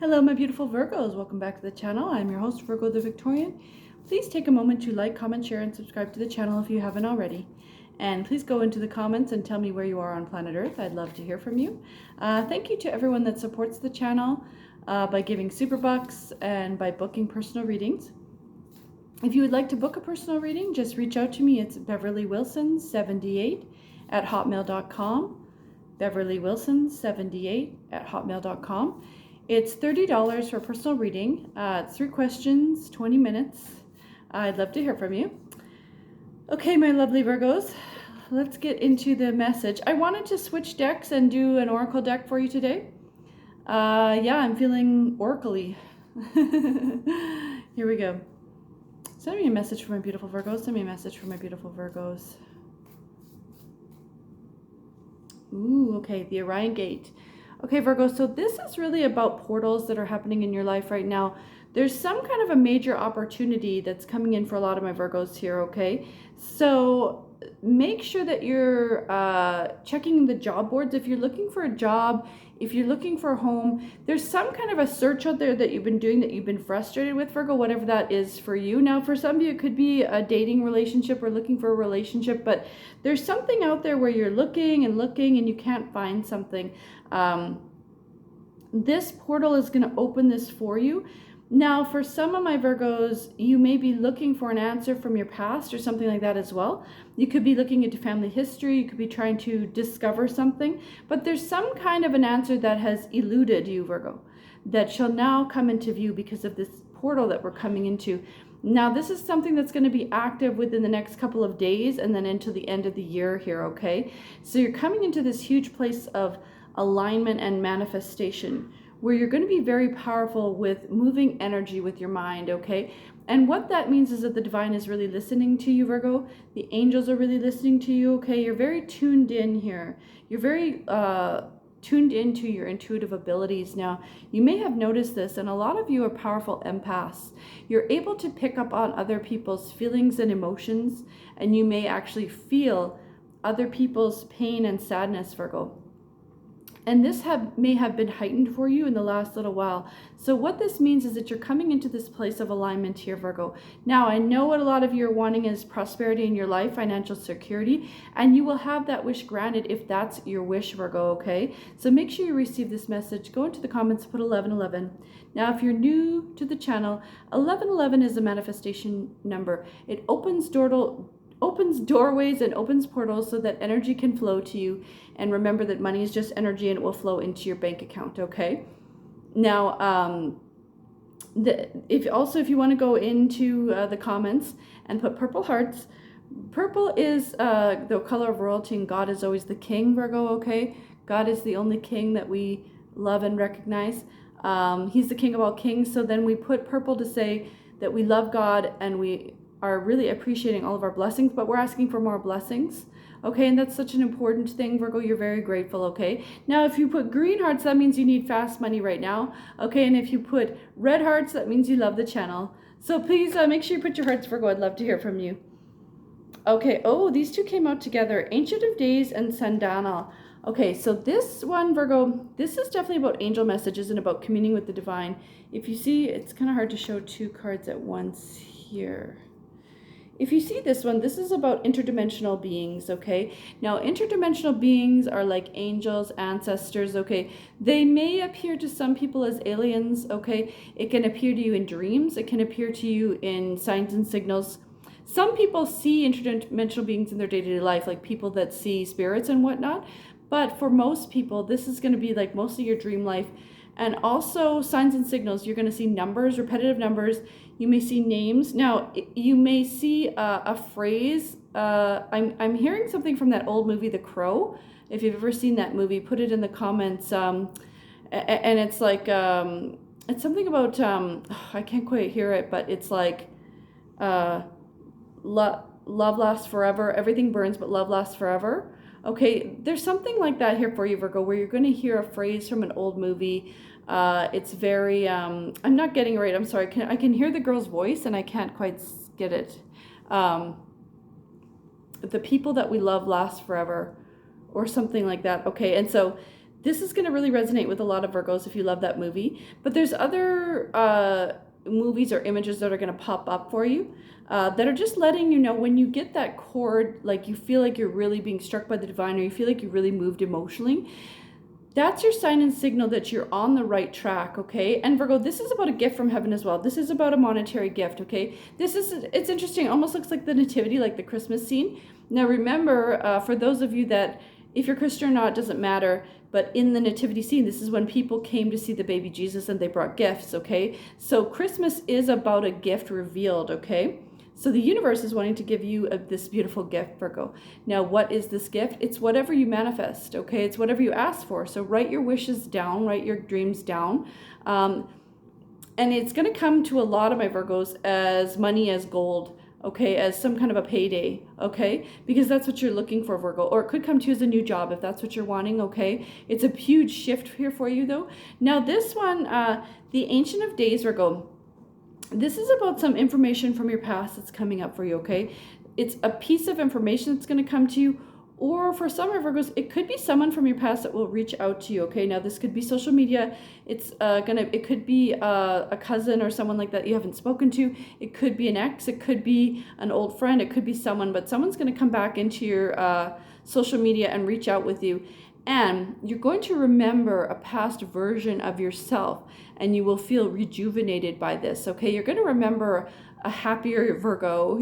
Hello, my beautiful Virgos. Welcome back to the channel. I'm your host, Virgo the Victorian. Please take a moment to like, comment, share, and subscribe to the channel if you haven't already. And please go into the comments and tell me where you are on planet Earth. I'd love to hear from you. Thank you to everyone that supports the channel by giving super bucks and by booking personal readings. If you would like to book a personal reading, just reach out to me. It's beverlywilson78@hotmail.com. beverlywilson78@hotmail.com. It's $30 for a personal reading. It's 3 questions, 20 minutes. I'd love to hear from you. Okay, my lovely Virgos, let's get into the message. I wanted to switch decks and do an oracle deck for you today. Yeah, I'm feeling oracle-y. Here we go. Send me a message for my beautiful Virgos. Send me a message for my beautiful Virgos. Ooh, okay, the Orion Gate. Okay, Virgo, so this is really about portals that are happening in your life right now. There's some kind of a major opportunity that's coming in for a lot of my Virgos here, okay? So make sure that you're checking the job boards. If you're looking for a job, if you're looking for a home, there's some kind of a search out there that you've been doing that you've been frustrated with, Virgo, whatever that is for you. Now, for some of you, it could be a dating relationship or looking for a relationship, but there's something out there where you're looking and you can't find something. This portal is going to open this for you. Now, for some of my Virgos, you may be looking for an answer from your past or something like that as well. You could be looking into family history. You could be trying to discover something. But there's some kind of an answer that has eluded you, Virgo, that shall now come into view because of this portal that we're coming into. Now, this is something that's going to be active within the next couple of days and then into the end of the year here, okay? So you're coming into this huge place of alignment and manifestation where you're going to be very powerful with moving energy with your mind, okay? And what that means is that the divine is really listening to you, Virgo. The angels are really listening to you, okay? You're very tuned in here. You're very tuned into your intuitive abilities. Now, you may have noticed this, and a lot of you are powerful empaths. You're able to pick up on other people's feelings and emotions, and you may actually feel other people's pain and sadness, Virgo. And this may have been heightened for you in the last little while. So what this means is that you're coming into this place of alignment here, Virgo. Now, I know what a lot of you are wanting is prosperity in your life, financial security, and you will have that wish granted if that's your wish, Virgo, okay? So make sure you receive this message. Go into the comments, put 1111. Now, if you're new to the channel, 1111 is a manifestation number. It opens doorways and opens portals so that energy can flow to you. And remember that money is just energy and it will flow into your bank account, okay? Now, if you want to go into the comments and put purple hearts, purple is the color of royalty, and God is always the king, Virgo, okay? God is the only king that we love and recognize. He's the king of all kings. So then we put purple to say that we love God and we are really appreciating all of our blessings, but we're asking for more blessings. Okay, and that's such an important thing, Virgo. You're very grateful, okay? Now, if you put green hearts, that means you need fast money right now, okay? And if you put red hearts, that means you love the channel. So please make sure you put your hearts, Virgo. I'd love to hear from you. Okay, oh, these two came out together, Ancient of Days and Sandana. Okay, so this one, Virgo, this is definitely about angel messages and about communing with the divine. If you see, it's kind of hard to show 2 cards at once here. If you see this one, this is about interdimensional beings, okay? Now, interdimensional beings are like angels, ancestors, okay? They may appear to some people as aliens, okay? It can appear to you in dreams. It can appear to you in signs and signals. Some people see interdimensional beings in their day-to-day life, like people that see spirits and whatnot. But for most people, this is going to be like most of your dream life. And also signs and signals. You're going to see numbers, repetitive numbers. You may see names. Now, you may see a phrase. I'm hearing something from that old movie, The Crow. If you've ever seen that movie, put it in the comments. And it's like, it's something about, I can't quite hear it, but it's like, love lasts forever. Everything burns, but love lasts forever. Okay, there's something like that here for you, Virgo, where you're going to hear a phrase from an old movie. It's very, I'm not getting it right. I'm sorry. I can hear the girl's voice and I can't quite get it. The people that we love last forever or something like that. Okay, and so this is going to really resonate with a lot of Virgos if you love that movie. But there's other movies or images that are going to pop up for you that are just letting you know when you get that chord, like you feel like you're really being struck by the divine, or you feel like you really moved emotionally. That's your sign and signal that you're on the right track, okay? And Virgo, this is about a gift from heaven as well. This is about a monetary gift, okay? It's interesting. It almost looks like the nativity, like the Christmas scene. Now remember, for those of you that, if you're Christian or not, doesn't matter, but in the nativity scene, this is when people came to see the baby Jesus and they brought gifts, okay? So Christmas is about a gift revealed, okay? So the universe is wanting to give you this beautiful gift, Virgo. Now, what is this gift? It's whatever you manifest, okay? It's whatever you ask for. So write your wishes down, write your dreams down. And it's going to come to a lot of my Virgos as money, as gold, okay, as some kind of a payday, okay? Because that's what you're looking for, Virgo. Or it could come to you as a new job if that's what you're wanting, okay? It's a huge shift here for you, though. Now, this one, the Ancient of Days, Virgo, this is about some information from your past that's coming up for you, okay? It's a piece of information that's going to come to you, or for some Virgos, it could be someone from your past that will reach out to you, okay? Now, this could be social media. It could be a cousin or someone like that you haven't spoken to. It could be an ex. It could be an old friend. It could be someone, but someone's going to come back into your social media and reach out with you. And you're going to remember a past version of yourself, and you will feel rejuvenated by this, okay? You're going to remember a happier Virgo,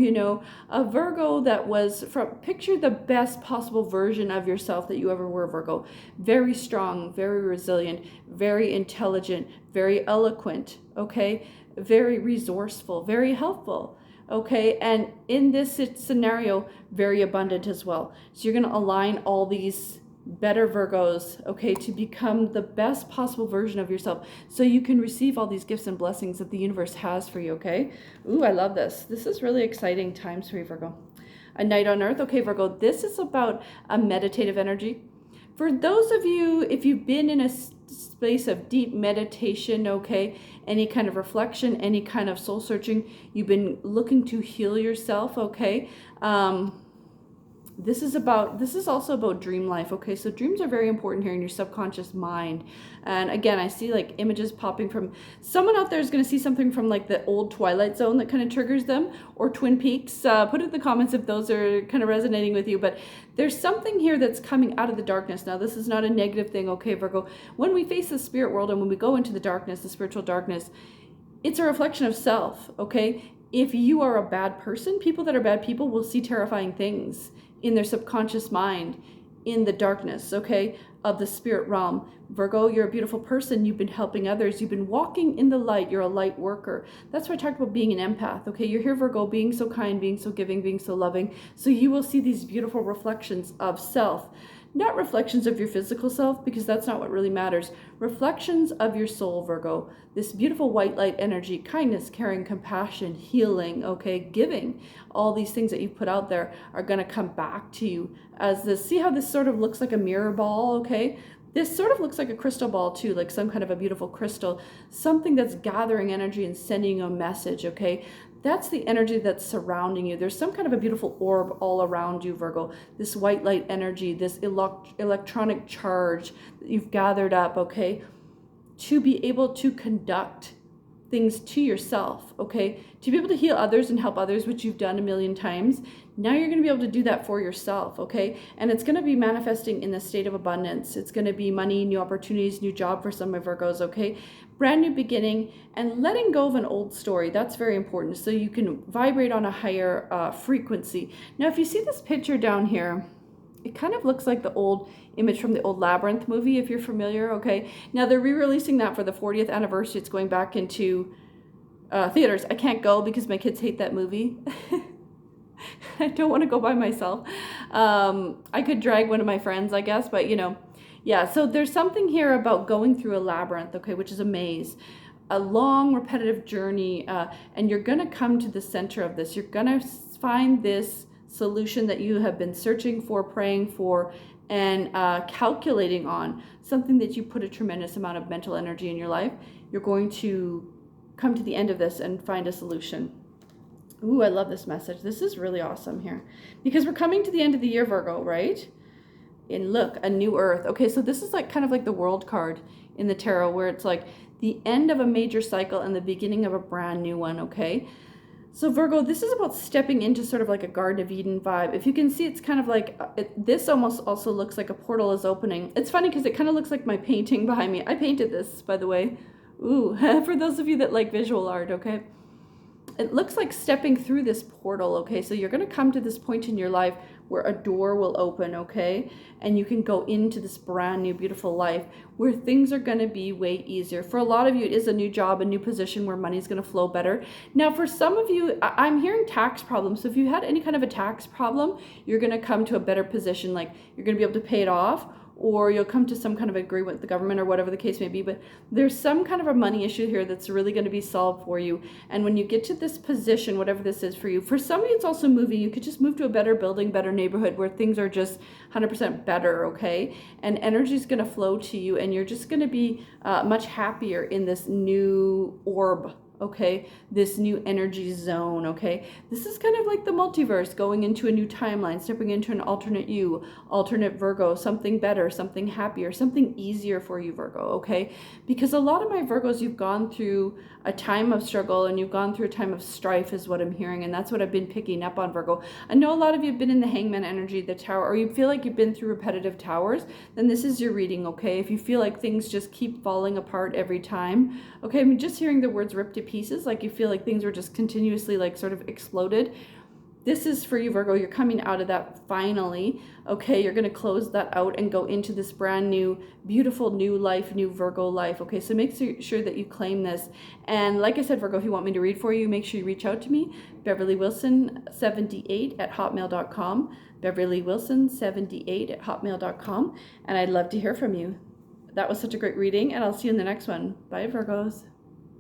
a Virgo that was picture the best possible version of yourself that you ever were, Virgo. Very strong, very resilient, very intelligent, very eloquent, okay? Very resourceful, very helpful. Okay, and in this scenario, very abundant as well. So you're going to align all these better Virgos, okay, to become the best possible version of yourself so you can receive all these gifts and blessings that the universe has for you, okay? Ooh, I love this. This is really exciting times for you, Virgo. A Night on Earth. Okay, Virgo, this is about a meditative energy. For those of you, if you've been in a space of deep meditation, okay, any kind of reflection, any kind of soul searching, you've been looking to heal yourself, okay, this is also about dream life, okay? So dreams are very important here in your subconscious mind. And again, I see like images popping from someone out there is going to see something from like the old Twilight Zone that kind of triggers them, or Twin Peaks. Put it in the comments if those are kind of resonating with you. But there's something here that's coming out of the darkness. Now, this is not a negative thing, okay, Virgo? When we face the spirit world and when we go into the darkness, the spiritual darkness, it's a reflection of self, okay? If you are a bad person, people that are bad people will see terrifying things in their subconscious mind, in the darkness, okay, of the spirit realm. Virgo, you're a beautiful person. You've been helping others. You've been walking in the light. You're a light worker. That's why I talked about being an empath, okay? You're here, Virgo, being so kind, being so giving, being so loving. So you will see these beautiful reflections of self. Not reflections of your physical self, because that's not what really matters. Reflections of your soul, Virgo. This beautiful white light energy, kindness, caring, compassion, healing, okay, giving. All these things that you put out there are going to come back to you as this. See how this sort of looks like a mirror ball, okay? This sort of looks like a crystal ball too, like some kind of a beautiful crystal. Something that's gathering energy and sending you a message, okay? That's the energy that's surrounding you. There's some kind of a beautiful orb all around you, Virgo. This white light energy, this electronic charge that you've gathered up, okay, to be able to conduct things to yourself, okay, to be able to heal others and help others, which you've done a million times. Now you're going to be able to do that for yourself, okay? And it's going to be manifesting in a state of abundance. It's going to be money, new opportunities, new job for some of my Virgos, okay? Brand new beginning, and letting go of an old story. That's very important, so you can vibrate on a higher frequency. Now, if you see this picture down here, it kind of looks like the old image from the old Labyrinth movie, if you're familiar, okay? Now, they're re-releasing that for the 40th anniversary. It's going back into theaters. I can't go because my kids hate that movie. I don't want to go by myself. I could drag one of my friends, I guess, but yeah, so there's something here about going through a labyrinth, okay, which is a maze, a long repetitive journey, and you're going to come to the center of this. You're going to find this solution that you have been searching for, praying for, and calculating on, something that you put a tremendous amount of mental energy in your life. You're going to come to the end of this and find a solution. Ooh, I love this message. This is really awesome here, because we're coming to the end of the year, Virgo, right? in, look, a new earth. Okay, so this is like kind of like the world card in the tarot, where it's like the end of a major cycle and the beginning of a brand new one, okay? So Virgo, this is about stepping into sort of like a Garden of Eden vibe. If you can see, it's kind of like, this almost also looks like a portal is opening. It's funny because it kind of looks like my painting behind me. I painted this, by the way. Ooh, for those of you that like visual art, okay? It looks like stepping through this portal, okay? So you're going to come to this point in your life where a door will open, okay? And you can go into this brand new, beautiful life where things are going to be way easier. For a lot of you, it is a new job, a new position where money is going to flow better. Now, for some of you, I'm hearing tax problems. So if you had any kind of a tax problem, you're going to come to a better position. Like you're going to be able to pay it off, or you'll come to some kind of agreement with the government or whatever the case may be. But there's some kind of a money issue here that's really going to be solved for you. And when you get to this position, whatever this is for you, for some of you, it's also moving. You could just move to a better building, better neighborhood where things are just 100% better, okay? And energy is going to flow to you, and you're just going to be much happier in this new orb, okay? This new energy zone, okay? This is kind of like the multiverse, going into a new timeline, stepping into an alternate you, alternate Virgo, something better, something happier, something easier for you, Virgo, okay? Because a lot of my Virgos, you've gone through a time of struggle and you've gone through a time of strife is what I'm hearing, and that's what I've been picking up on, Virgo. I know a lot of you have been in the Hangman energy, the Tower, or you feel like you've been through repetitive towers, then this is your reading, okay? If you feel like things just keep falling apart every time, okay, I mean, just hearing the words ripped to pieces, like you feel like things were just continuously like sort of exploded. This is for you, Virgo. You're coming out of that finally, okay? You're going to close that out and go into this brand new, beautiful new life, new Virgo life, okay? So make sure that you claim this. And like I said, Virgo, if you want me to read for you, make sure you reach out to me, BeverlyWilson78@hotmail.com, BeverlyWilson78@hotmail.com, and I'd love to hear from you. That was such a great reading, and I'll see you in the next one. Bye, Virgos.